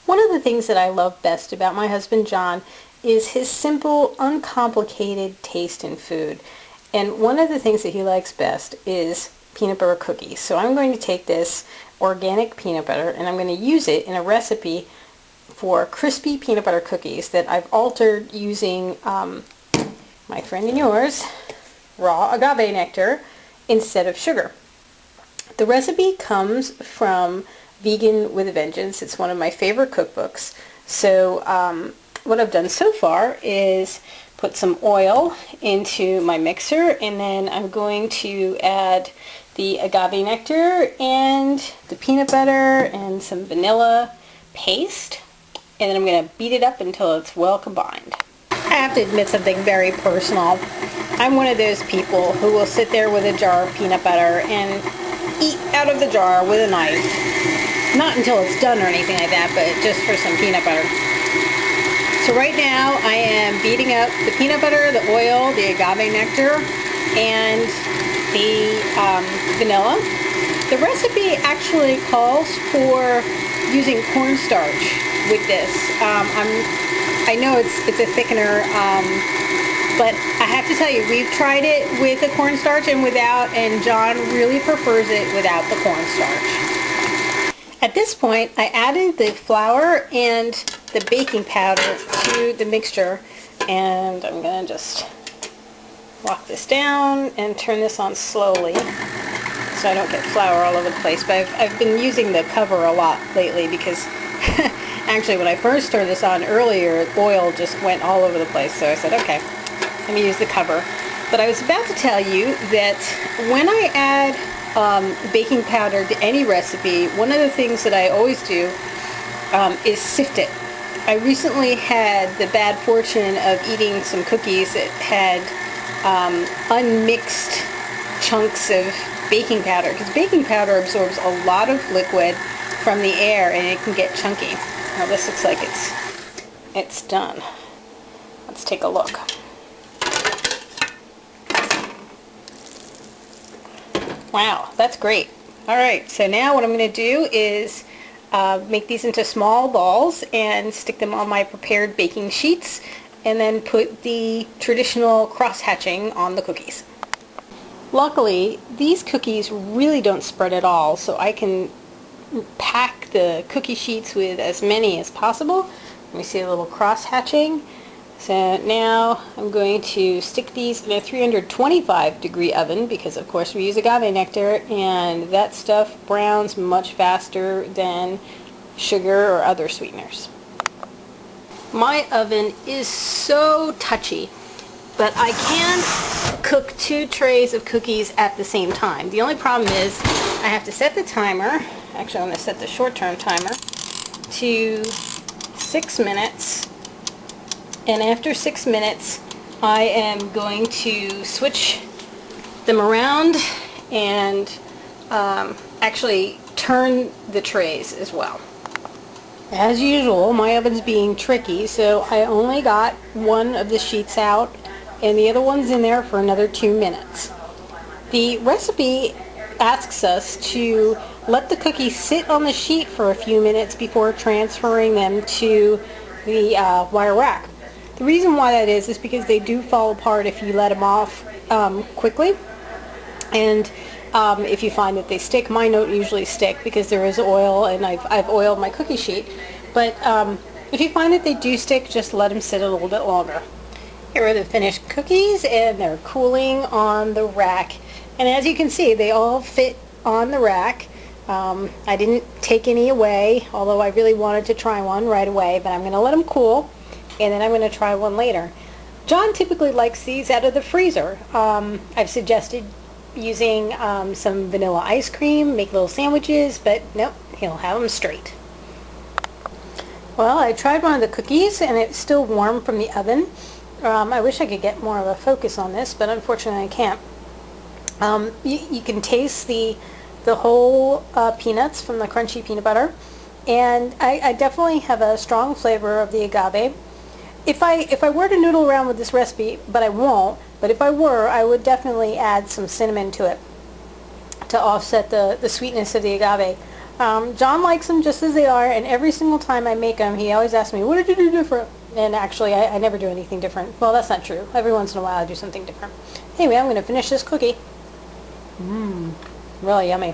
One of the things that I love best about my husband John is his simple, uncomplicated taste in food. And one of the things that he likes best is peanut butter cookies. So I'm going to take this organic peanut butter and I'm going to use it in a recipe for crispy peanut butter cookies that I've altered using my friend and yours, raw agave nectar instead of sugar. The recipe comes from Vegan with a Vengeance. It's one of my favorite cookbooks. So what I've done so far is put some oil into my mixer, and then I'm going to add the agave nectar and the peanut butter and some vanilla paste, and then I'm going to beat it up until it's well combined. I have to admit something very personal. I'm one of those people who will sit there with a jar of peanut butter and eat out of the jar with a knife. Not until it's done or anything like that, but just for some peanut butter. So right now I am beating up the peanut butter, the oil, the agave nectar, and the vanilla. The recipe actually calls for using cornstarch with this. I know it's a thickener, but I have to tell you, we've tried it with the cornstarch and without, and John really prefers it without the cornstarch. At this point, I added the flour and the baking powder to the mixture, and I'm going to just lock this down and turn this on slowly so I don't get flour all over the place. But I've been using the cover a lot lately because actually when I first turned this on earlier, oil just went all over the place. So I said, okay, let me use the cover. But I was about to tell you that when I add baking powder to any recipe, one of the things that I always do is sift it. I recently had the bad fortune of eating some cookies that had unmixed chunks of baking powder, because baking powder absorbs a lot of liquid from the air and it can get chunky. Now this looks like it's done. Let's take a look. Wow, that's great. Alright, so now what I'm going to do is make these into small balls and stick them on my prepared baking sheets, and then put the traditional cross-hatching on the cookies. Luckily, these cookies really don't spread at all, so I can pack the cookie sheets with as many as possible. Let me see a little cross-hatching. So now I'm going to stick these in a 325 degree oven because of course we use agave nectar and that stuff browns much faster than sugar or other sweeteners. My oven is so touchy, but I can cook 2 trays of cookies at the same time. The only problem is I have to set the timer, actually I'm going to set the short-term timer, to 6 minutes. And after 6 minutes, I am going to switch them around and actually turn the trays as well. As usual, my oven's being tricky, so I only got one of the sheets out and the other one's in there for another 2 minutes. The recipe asks us to let the cookies sit on the sheet for a few minutes before transferring them to the wire rack. The reason why that is because they do fall apart if you let them off quickly, and if you find that they stick. Mine don't usually stick because there is oil and I've oiled my cookie sheet, but if you find that they do stick, just let them sit a little bit longer. Here are the finished cookies and they're cooling on the rack, and as you can see they all fit on the rack. I didn't take any away, although I really wanted to try one right away, but I'm going to let them cool and then I'm going to try one later. John typically likes these out of the freezer. I've suggested using some vanilla ice cream, make little sandwiches, but nope, he'll have them straight. Well, I tried one of the cookies and it's still warm from the oven. I wish I could get more of a focus on this, but unfortunately I can't. You can taste the whole peanuts from the crunchy peanut butter, and I definitely have a strong flavor of the agave. If I were to noodle around with this recipe, but I won't, but if I were, I would definitely add some cinnamon to it to offset the sweetness of the agave. John likes them just as they are, and every single time I make them, he always asks me, what did you do different? And actually, I never do anything different. Well, that's not true. Every once in a while, I do something different. Anyway, I'm going to finish this cookie. Really yummy.